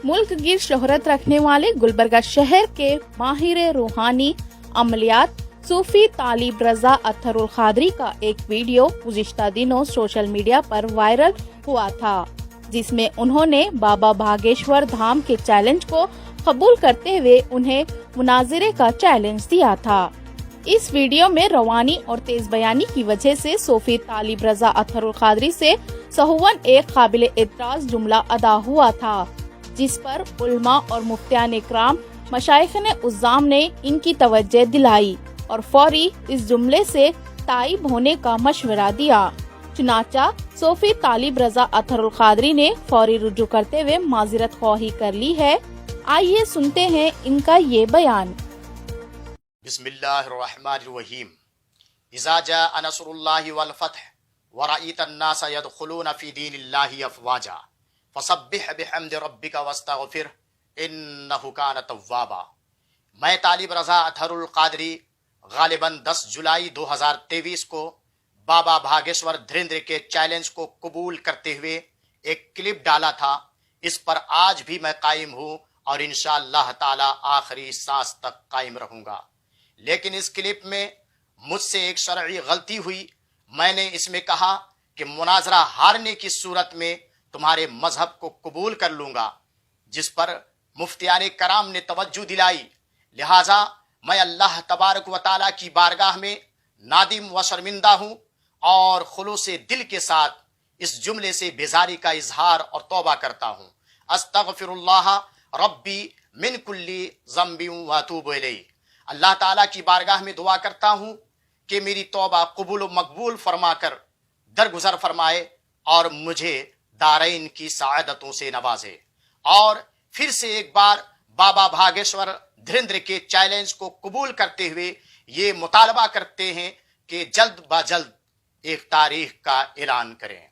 मुल्क की शोहरत रखने वाले गुलबर्गा शहर के माहिर रूहानी अमलियात सूफी तालिब रजा अत्थरुल खादरी का एक वीडियो गुज़िश्ता दिनों सोशल मीडिया पर वायरल हुआ था, जिसमें उन्होंने बाबा भागेश्वर धाम के चैलेंज को कबूल करते हुए उन्हें मुनाजिरे का चैलेंज दिया था। इस वीडियो में रवानी और तेज बयानी की वजह से सूफी तालिब रजा अत्थरुल खादरी से सहुवन एक काबिल एतराज जुमला अदा हुआ था, जिस पर उलमा और मुफ्तियान इकराम मशाइख़ उज़्ज़ाम ने इनकी तवज्जो दिलाई और फौरी इस जुमले से ताइब होने का मशवरा दिया। चुनाचा सूफी तालिब रजा अत्थरुल खादरी ने फौरी रुजू करते हुए माज़िरत ख्वाही कर ली है। आइए सुनते हैं इनका ये बयान। बिस्मिल्लाहिर्रहमानिर्रहीम। इज़ा जाअ नस्रुल्लाहि वल फत्ह व रअयतन नास यदखुलूना फी दीनिल्लाहि अफ़वाजा फसब्बिह बिहम्दि रब्बिका वस्तगफिर इन्नहु कान तव्वाबा। मैं तालिब रजा अत्थरुल खादरी गालिबन 10 जुलाई 2023 को बाबा भागेश्वर धीरेन्द्र के चैलेंज को कबूल करते हुए एक क्लिप डाला था। इस पर आज भी मैं कायम हूँ और इंशाअल्लाह ताला आखिरी सांस तक कायम रहूंगा। लेकिन इस क्लिप में मुझसे एक शरई गलती हुई। मैंने इसमें कहा कि मुनाजरा हारने की सूरत में तुम्हारे मजहब को कबूल कर लूंगा, जिस पर मुफ्तियान कराम ने तवज्जो दिलाई। लिहाजा मैं अल्लाह तबारक व ताला की बारगाह में नादिम व शर्मिंदा हूँ और खुलूसे दिल के साथ इस जुमले से बेजारी का इजहार और तौबा करता हूँ। अस्तगफिरुल्लाह रब्बी मिन कुल्ली ज़म्बि व अतूबु इलैह। अल्लाह ताला की बारगाह में दुआ करता हूँ कि मेरी तौबा कबूल मकबूल फरमाकर दरगुजर फरमाए और मुझे दारैन की सआदतों से नवाजे। और फिर से एक बार बाबा भागेश्वर धीरेन्द्र के चैलेंज को कबूल करते हुए ये मुतालबा करते हैं कि जल्द ब जल्द एक तारीख का ऐलान करें।